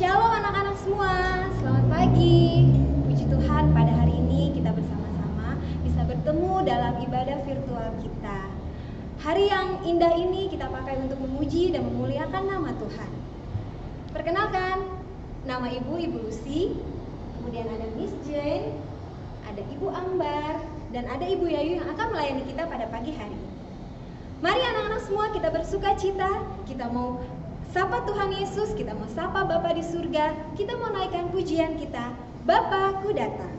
Shalom anak-anak semua, selamat pagi. Puji Tuhan pada hari ini kita bersama-sama bisa bertemu dalam ibadah virtual kita. Hari yang indah ini kita pakai untuk memuji dan memuliakan nama Tuhan. Perkenalkan, nama Ibu Lucy, kemudian ada Miss Jane, ada Ibu Ambar, dan ada Ibu Yayu yang akan melayani kita pada pagi hari ini. Mari anak-anak semua kita bersuka cita, kita mau sapa Tuhan Yesus, kita mau sapa Bapa di surga, kita mau naikkan pujian kita, Bapakku datang.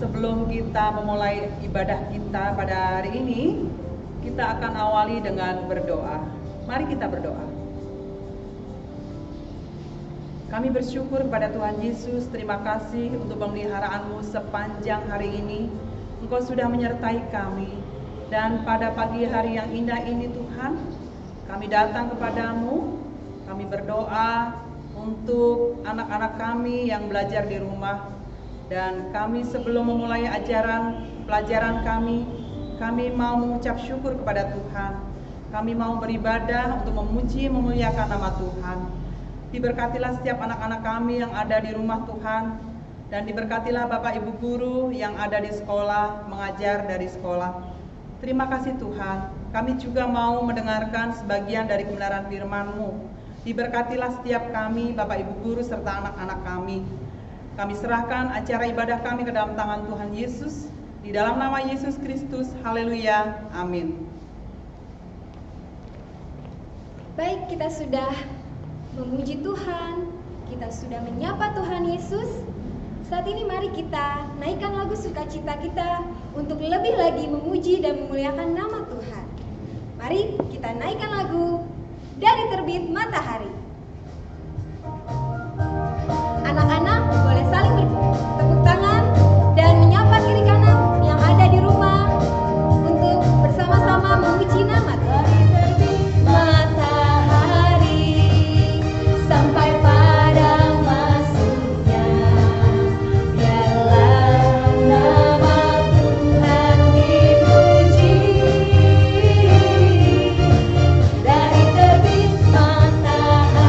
Sebelum kita memulai ibadah kita pada hari ini, kita akan awali dengan berdoa. Mari kita berdoa. Kami bersyukur kepada Tuhan Yesus, terima kasih untuk pemeliharaan-Mu sepanjang hari ini. Engkau sudah menyertai kami, dan pada pagi hari yang indah ini Tuhan, kami datang kepadamu, kami berdoa untuk anak-anak kami yang belajar di rumah. Dan kami sebelum memulai pelajaran kami mau mengucap syukur kepada Tuhan. Kami mau beribadah untuk memuji, memuliakan nama Tuhan. Diberkatilah setiap anak-anak kami yang ada di rumah Tuhan. Dan diberkatilah Bapak Ibu Guru yang ada di sekolah, mengajar dari sekolah. Terima kasih Tuhan. Kami juga mau mendengarkan sebagian dari kebenaran firman-Mu. Diberkatilah setiap kami, Bapak Ibu Guru serta anak-anak kami. Kami serahkan acara ibadah kami ke dalam tangan Tuhan Yesus. Di dalam nama Yesus Kristus, haleluya, amin. Baik, kita sudah memuji Tuhan, kita sudah menyapa Tuhan Yesus. Saat ini mari kita naikkan lagu sukacita kita untuk lebih lagi memuji dan memuliakan nama Tuhan. Mari kita naikkan lagu Dari Terbit Matahari. Anak-anak boleh saling bertepuk tangan dan menyapa kiri kanan yang ada di rumah untuk bersama-sama memuji nama Tuhan. Matahari sampai pada masuknya, biarlah nama Tuhan dipuji. Dari terbit matahari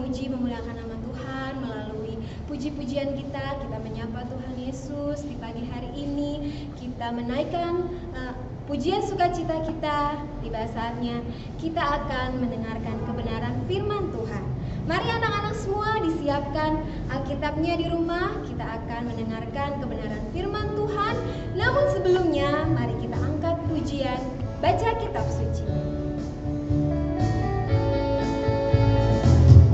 memuji memuliakan nama Tuhan melalui puji-pujian kita. Kita menyapa Tuhan Yesus di pagi hari ini. Kita menaikkan pujian sukacita kita. Tiba saatnya kita akan mendengarkan kebenaran firman Tuhan. Mari anak-anak semua disiapkan Alkitabnya di rumah. Kita akan mendengarkan kebenaran firman Tuhan. Namun sebelumnya mari kita angkat pujian baca kitab suci.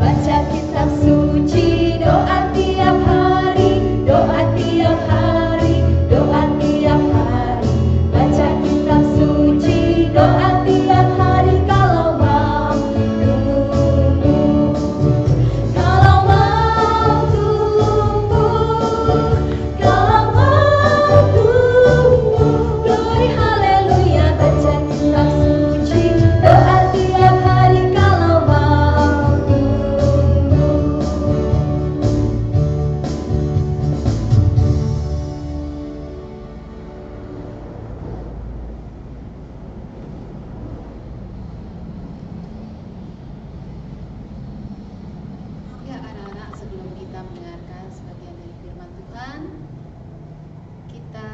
Baca kitab suci, doa tiap hari, doa tiap hari, doa tiap hari. Baca kitab suci, doa tiap hari kalau mau tumbuh, kalau mau tumbuh, kalau mau tumbuh. Glory haleluya. Baca kitab suci, doa tiap hari kalau mau tumbuh. Ya anak-anak, sebelum kita mendengarkan sebagian dari firman Tuhan, kita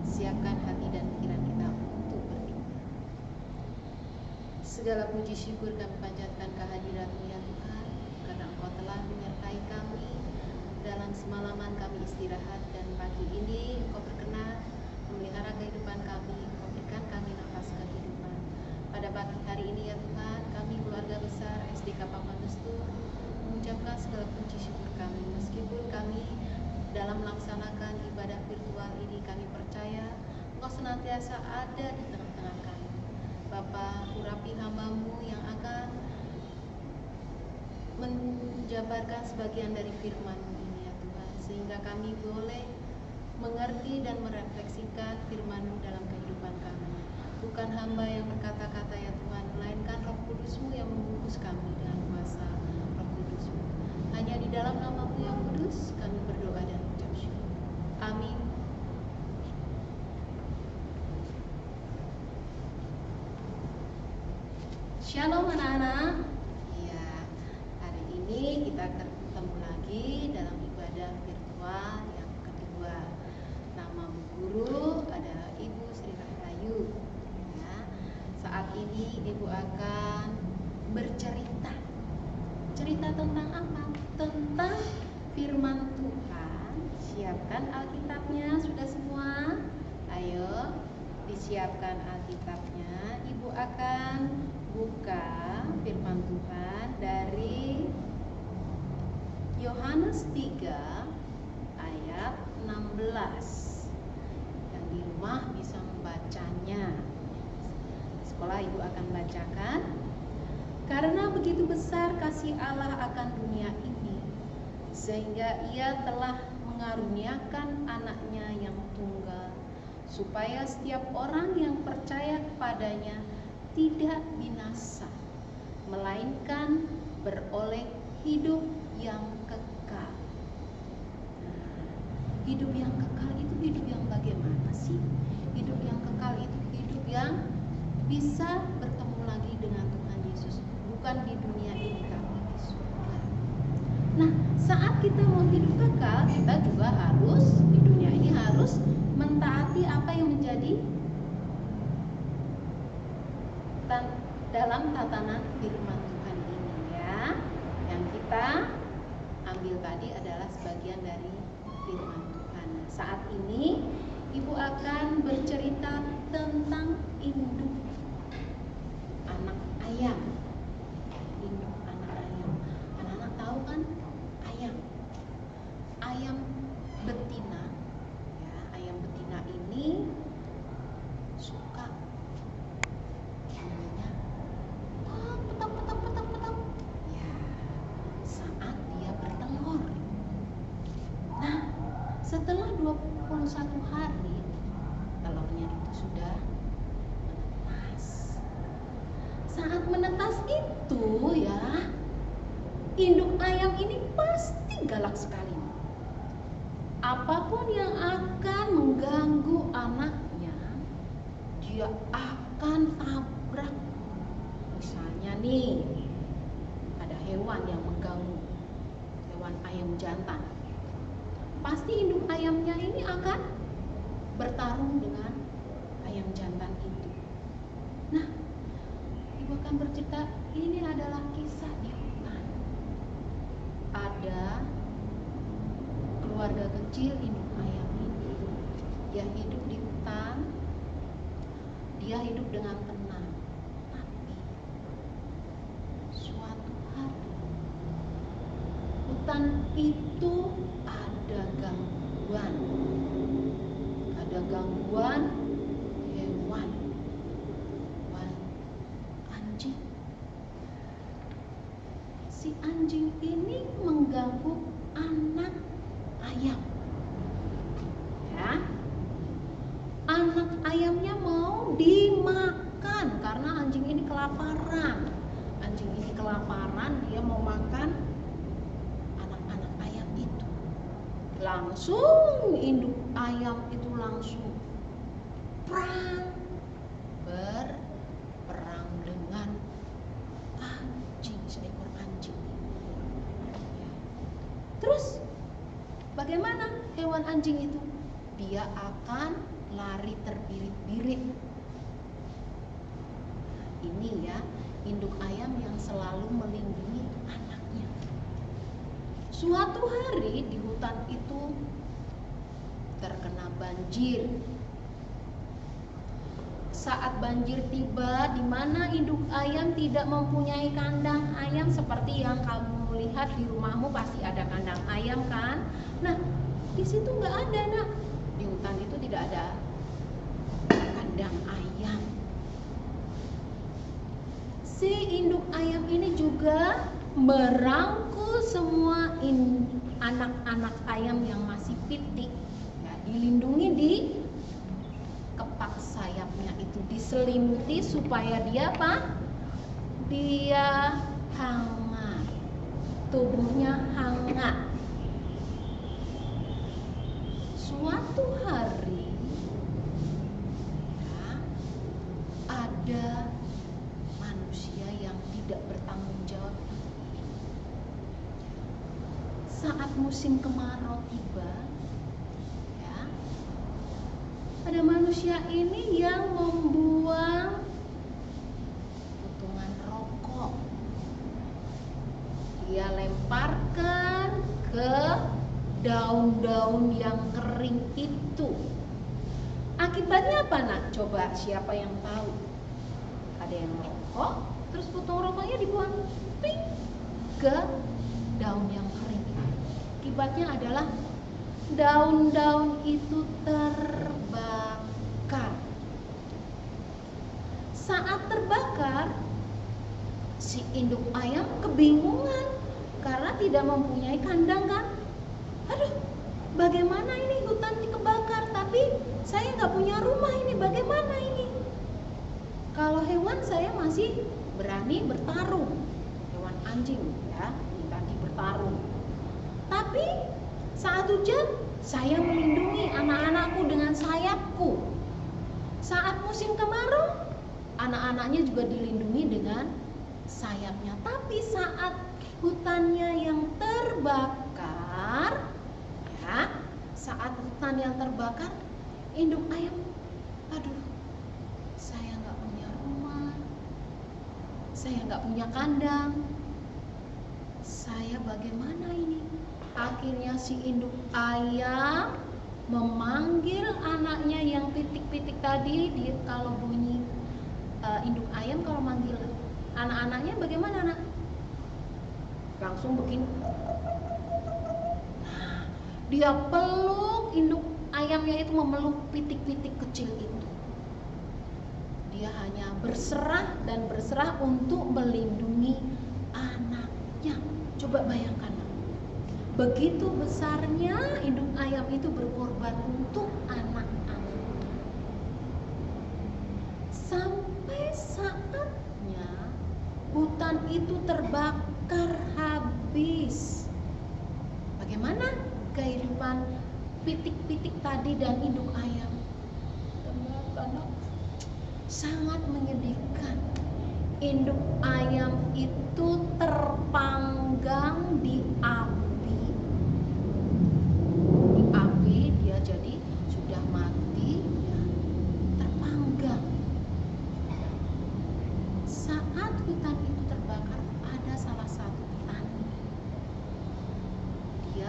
siapkan hati dan pikiran kita untuk berdoa. Segala puji syukur kami panjatkan kehadirat-Mu ya Tuhan, karena Engkau telah menyertai kami dalam semalaman kami istirahat, dan pagi ini Engkau berkenan memelihara kehidupan kami. Engkau berikan kami nafas kehidupan. Pada pagi hari ini ya Tuhan, kami keluarga besar SDK Pamanustur mengucapkan segala puji syukur kami. Meskipun kami dalam melaksanakan ibadah virtual ini, kami percaya Engkau senantiasa ada di tengah-tengah kami. Bapa, urapi hamba-Mu yang akan menjabarkan sebagian dari firman-Mu ini ya Tuhan, sehingga kami boleh mengerti dan merefleksikan firman-Mu dalam kehidupan kami. Bukan hamba yang berkata-kata ya Tuhan, melainkan Roh Kudus-Mu yang membungkus kami dengan kuasa Roh Kudus-Mu. Hanya di dalam nama-Mu yang kudus kami berdoa dan ucap syukur. Amin. Shalom anak-anak. Ya, hari ini kita ketemu lagi dalam ibadah virtual yang kedua. Nama Bu Guru adalah Ibu Sri Rahayu. Ya, saat ini Ibu akan bercerita. Cerita tentang apa? Tentang firman Tuhan. Siapkan Alkitabnya sudah semua? Ayo, disiapkan Alkitabnya. Ibu akan buka firman Tuhan dari Yohanes 3 ayat 16. Yang di rumah bisa membacanya. Sekolah Ibu akan bacakan. Karena begitu besar kasih Allah akan dunia ini, sehingga Ia telah mengaruniakan anaknya yang tunggal, supaya setiap orang yang percaya kepadanya tidak binasa, melainkan beroleh hidup yang kekal. Hidup yang kekal itu hidup yang bagaimana sih? Hidup yang kekal itu hidup yang bisa bertemu lagi dengan Tuhan Yesus, bukan di dunia ini tapi di surga. Nah, saat kita mau hidup kekal, kita juga harus di dunia ini harus mentaati apa yang menjadi dalam tatanan firman Tuhan ini ya. Yang kita ambil tadi adalah sebagian dari firman Tuhan. Saat ini Ibu akan bercerita tentang induk anak ayam. Induk anak ayam. Anak-anak tahu kan ayam? Ayam betina. Ya, ayam betina ini suka bunyinya petak petak petak petak. Ya, saat dia bertelur. Nah, setelah 21 hari telurnya itu sudah menetas. Saat menetas itu ya, induk ayam ini pasti galak sekali. Apapun yang akan mengganggu anaknya, dia akan tabrak. Misalnya nih, ada hewan yang jantan, pasti induk ayamnya ini akan bertarung dengan ayam jantan itu. Nah, ibu akan bercerita, ini adalah kisah di hutan. Ada keluarga kecil induk ayam ini, dia hidup di hutan, dia hidup dengan tenang. Tapi suatu hari hutan itu ada gangguan hewan anjing. Si anjing ini mengganggu anak ayam, ya. Anak ayamnya mau dimakan karena anjing ini kelaparan. Dia mau makan anak-anak ayam itu. Langsung induk ayam itu langsung berperang dengan seekor anjing. Terus bagaimana hewan anjing itu? Dia akan lari terbirit-birit. Ini ya, induk ayam yang selalu melindungi anaknya. Suatu hari di hutan itu terkena banjir. Saat banjir tiba, di mana induk ayam tidak mempunyai kandang ayam seperti yang kamu lihat di rumahmu, pasti ada kandang ayam kan? Nah, di situ nggak ada, nak. Di hutan itu tidak ada kandang ayam. Si induk ayam ini juga merangkul semua anak-anak ayam yang masih pitik, ya, dilindungi di kepak sayapnya itu, diselimuti supaya dia apa? Dia hangat, tubuhnya hangat. Suatu hari, ya, ada manusia yang tidak bertanggung jawab. Saat musim kemarau tiba, ya, ada manusia ini yang membuang putungan rokok. Dia lemparkan ke daun-daun yang kering itu. Akibatnya apa, nak? Coba siapa yang tahu? Ada yang rokok, terus putung rokoknya dibuang ping ke daun yang kering. Akibatnya adalah daun-daun itu terbakar. Saat terbakar, si induk ayam kebingungan karena tidak mempunyai kandang kan. Aduh, bagaimana ini, hutan kebakar, tapi saya nggak punya rumah ini, bagaimana ini? Kalau hewan saya masih berani bertarung, hewan anjing ya, ini tadi bertarung. Tapi saat hujan saya melindungi anak-anakku dengan sayapku. Saat musim kemarau, anak-anaknya juga dilindungi dengan sayapnya. Tapi saat hutannya yang terbakar, ya, saat hutan yang terbakar, induk ayam, aduh, saya nggak punya rumah, saya nggak punya kandang, saya bagaimana ini? Akhirnya si induk ayam memanggil anaknya yang pitik-pitik tadi. Dia kalau bunyi induk ayam kalau manggil anak-anaknya bagaimana, anak? Langsung begini. Nah, dia peluk, induk ayamnya itu memeluk pitik-pitik kecil itu. Dia hanya berserah dan berserah untuk melindungi anaknya. Coba bayangkan, begitu besarnya induk ayam itu berkorban untuk anak-anak. Sampai saatnya hutan itu terbakar habis. Bagaimana kehidupan pitik-pitik tadi dan induk ayam? Sangat menyedihkan. Induk ayam itu terpanggang di api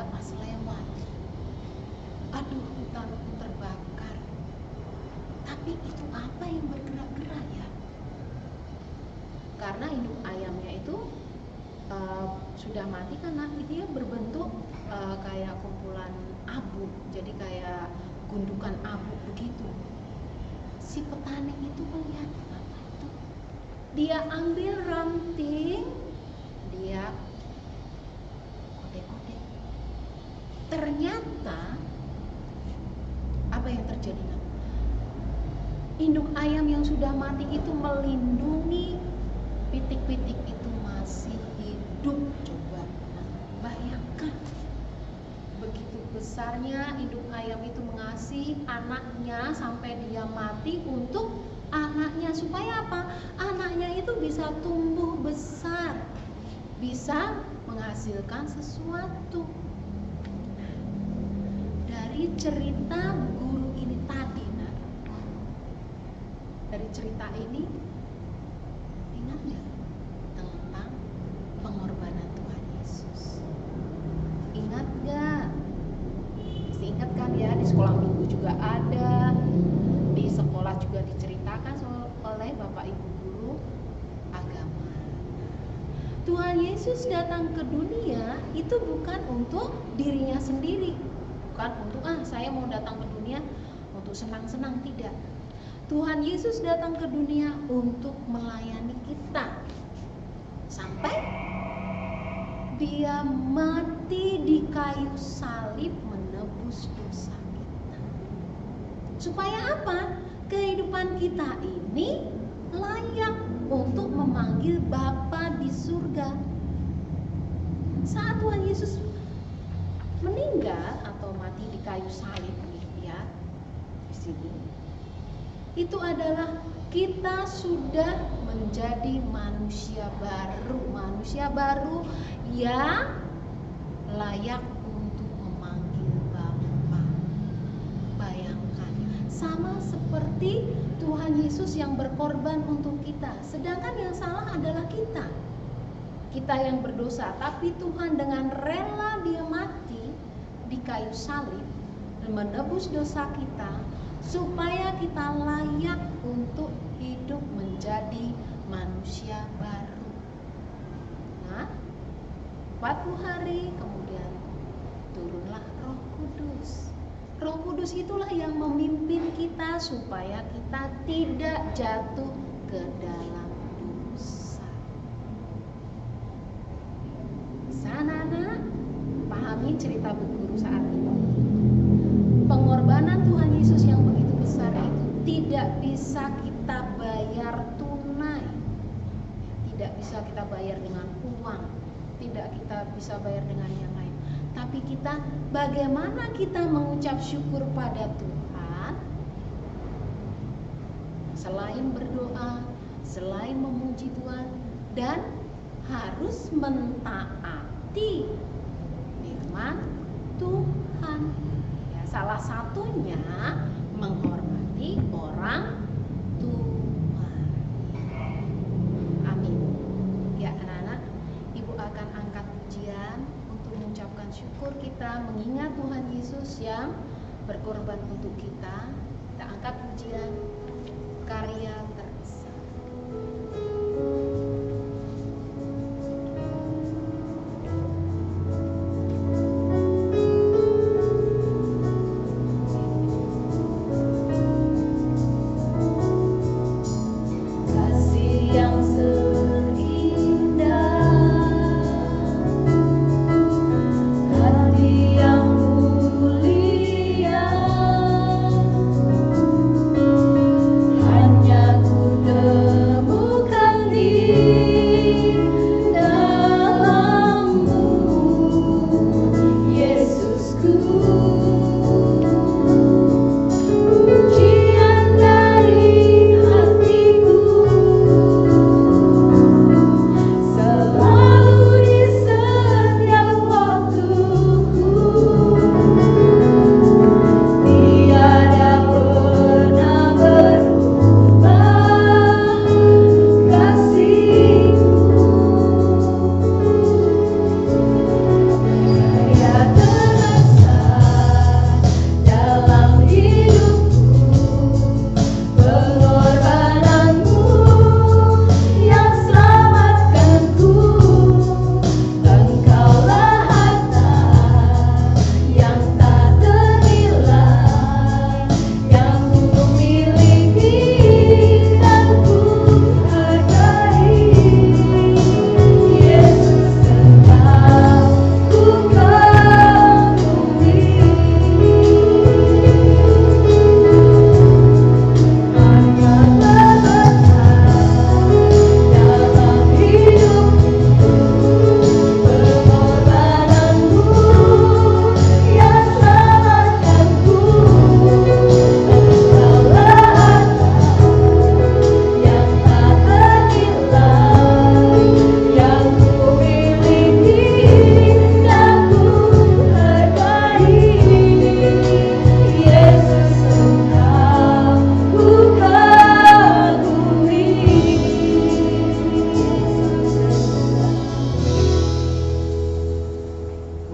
pas lewat, aduh hutanku terbakar. Tapi itu apa yang bergerak-gerak ya? Karena induk ayamnya itu sudah mati karena dia berbentuk kayak kumpulan abu, jadi kayak gundukan abu begitu. Si petani itu melihat apa itu, dia ambil ranting, dia kodek-kodek. Ternyata apa yang terjadi? Induk ayam yang sudah mati itu melindungi pitik-pitik itu masih hidup. Coba bayangkan, begitu besarnya induk ayam itu mengasihi anaknya sampai dia mati untuk anaknya, supaya apa? Anaknya itu bisa tumbuh besar, bisa menghasilkan sesuatu. Dari cerita guru ini tadi, dari cerita ini ingat nggak tentang pengorbanan Tuhan Yesus? Ingat nggak? Pasti ingat kan ya, di sekolah minggu juga ada, di sekolah juga diceritakan oleh Bapak Ibu guru agama. Tuhan Yesus datang ke dunia itu bukan untuk dirinya sendiri, bukan untuk saya mau datang ke dunia untuk senang-senang, tidak. Tuhan Yesus datang ke dunia untuk melayani kita sampai dia mati di kayu salib menebus dosa kita. Supaya apa? Kehidupan kita ini layak untuk memanggil Bapa di surga. Saat Tuhan Yesus meninggal atau mati di kayu salib, lihat di sini, itu adalah kita sudah menjadi manusia baru yang layak untuk memanggil Bapa. Bayangkan, sama seperti Tuhan Yesus yang berkorban untuk kita, sedangkan yang salah adalah kita yang berdosa, tapi Tuhan dengan rela dia mati di kayu salib dan menebus dosa kita, supaya kita layak untuk hidup menjadi manusia baru. Nah, 40 hari kemudian turunlah Roh Kudus. Roh Kudus itulah yang memimpin kita supaya kita tidak jatuh ke dalam dosa. Sana nak, pahami cerita Bu Guru saat ini. Pengorbanan Tuhan Yesus yang begitu besar itu tidak bisa kita bayar tunai, tidak bisa kita bayar dengan uang, tidak kita bisa bayar dengan yang lain. Tapi kita, bagaimana kita mengucap syukur pada Tuhan? Selain berdoa, selain memuji Tuhan, dan harus mentaati firman Tuhan. Salah satunya menghormati orang tua. Amin. Ya anak-anak, Ibu akan angkat pujian untuk mengucapkan syukur kita mengingat Tuhan Yesus yang berkorban untuk kita. Kita angkat pujian karya terbesar. Hanya ku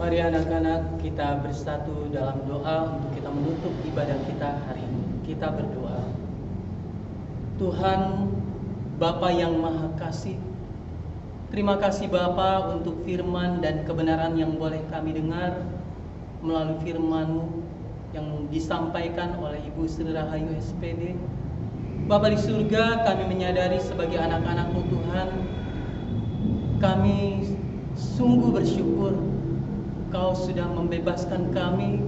Mari anak-anak kita bersatu dalam doa untuk kita menutup ibadah kita hari ini. Kita berdoa. Tuhan Bapa yang Maha Kasih, terima kasih Bapa untuk firman dan kebenaran yang boleh kami dengar melalui firman-Mu yang disampaikan oleh Ibu Sri Rahayu SPD. Bapa di surga, kami menyadari sebagai anak-anak-Mu Tuhan, kami sungguh bersyukur Kau sudah membebaskan kami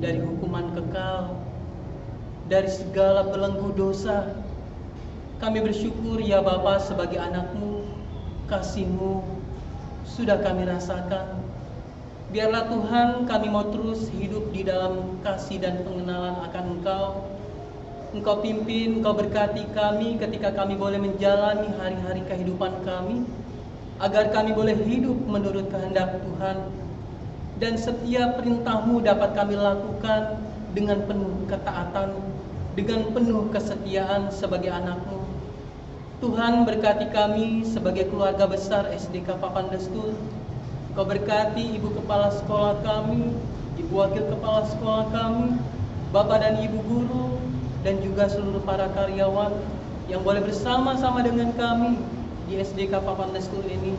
dari hukuman kekal, dari segala belenggu dosa. Kami bersyukur ya Bapa sebagai anak-Mu, kasih-Mu sudah kami rasakan. Biarlah Tuhan kami mau terus hidup di dalam kasih dan pengenalan akan Engkau. Engkau pimpin, Engkau berkati kami ketika kami boleh menjalani hari-hari kehidupan kami, agar kami boleh hidup menurut kehendak Tuhan. Dan setiap perintah-Mu dapat kami lakukan dengan penuh ketaatan, dengan penuh kesetiaan sebagai anak-Mu. Tuhan berkati kami sebagai keluarga besar SDK Papan Destur. Kau berkati Ibu Kepala Sekolah kami, Ibu Wakil Kepala Sekolah kami, Bapak dan Ibu Guru, dan juga seluruh para karyawan yang boleh bersama-sama dengan kami di SDK Papan Destur ini.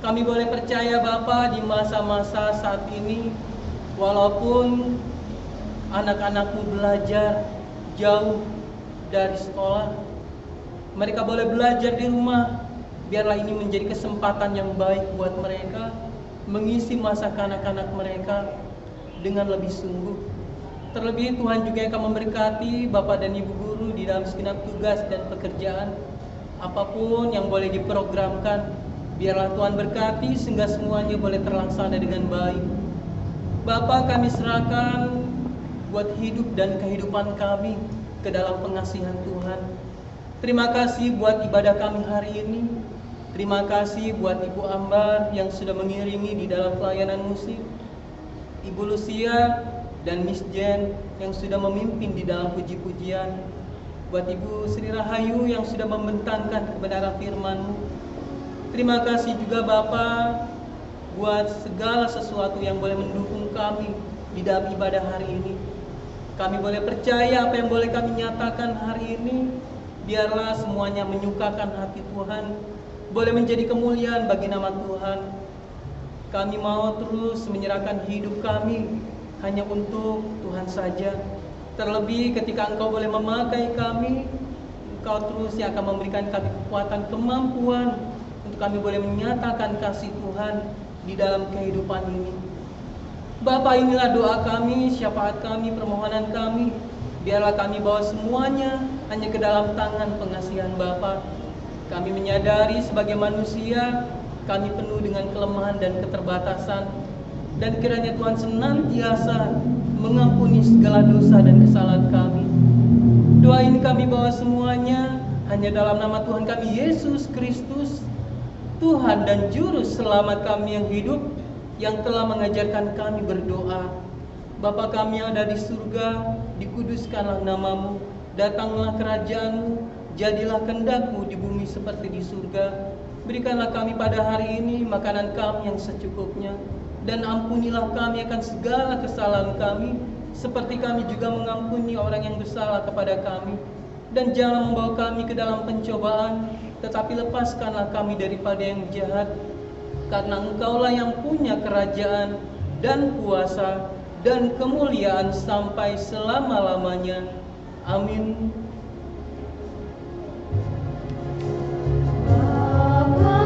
Kami boleh percaya Bapa di masa-masa saat ini, walaupun anak-anak-Mu belajar jauh dari sekolah, mereka boleh belajar di rumah. Biarlah ini menjadi kesempatan yang baik buat mereka mengisi masa kanak-kanak mereka dengan lebih sungguh. Terlebih Tuhan juga akan memberkati Bapak dan Ibu Guru di dalam segenap tugas dan pekerjaan apapun yang boleh diprogramkan. Biarlah Tuhan berkati sehingga semuanya boleh terlaksana dengan baik. Bapa, kami serahkan buat hidup dan kehidupan kami ke dalam pengasihan Tuhan. Terima kasih buat ibadah kami hari ini. Terima kasih buat Ibu Ambar yang sudah mengiringi di dalam pelayanan musik, Ibu Lucia dan Miss Jen yang sudah memimpin di dalam puji-pujian, buat Ibu Sri Rahayu yang sudah membentangkan kebenaran firman-Mu. Terima kasih juga Bapa buat segala sesuatu yang boleh mendukung kami di dalam ibadah hari ini. Kami boleh percaya apa yang boleh kami nyatakan hari ini, biarlah semuanya menyukakan hati Tuhan, boleh menjadi kemuliaan bagi nama Tuhan. Kami mau terus menyerahkan hidup kami hanya untuk Tuhan saja. Terlebih ketika Engkau boleh memakai kami, Engkau terus yang akan memberikan kami kekuatan, kemampuan untuk kami boleh menyatakan kasih Tuhan di dalam kehidupan ini. Bapa, inilah doa kami, syafaat kami, permohonan kami. Biarlah kami bawa semuanya hanya ke dalam tangan pengasihan Bapa. Kami menyadari sebagai manusia, kami penuh dengan kelemahan dan keterbatasan. Dan kiranya Tuhan senantiasa mengampuni segala dosa dan kesalahan kami. Doa ini kami bawa semuanya hanya dalam nama Tuhan kami Yesus Kristus, Tuhan dan Juru Selamat kami yang hidup, yang telah mengajarkan kami berdoa. Bapa kami yang ada di surga, dikuduskanlah nama-Mu, datanglah kerajaan-Mu, jadilah kehendak-Mu di bumi seperti di surga. Berikanlah kami pada hari ini makanan kami yang secukupnya, dan ampunilah kami akan segala kesalahan kami, seperti kami juga mengampuni orang yang bersalah kepada kami. Dan jangan membawa kami ke dalam pencobaan, tetapi lepaskanlah kami daripada yang jahat. Karena Engkaulah yang punya kerajaan dan kuasa dan kemuliaan sampai selama-lamanya. Amin. Bapa,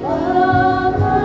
Bapa,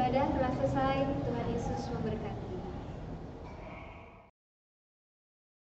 ibadah telah selesai. Tuhan Yesus memberkati.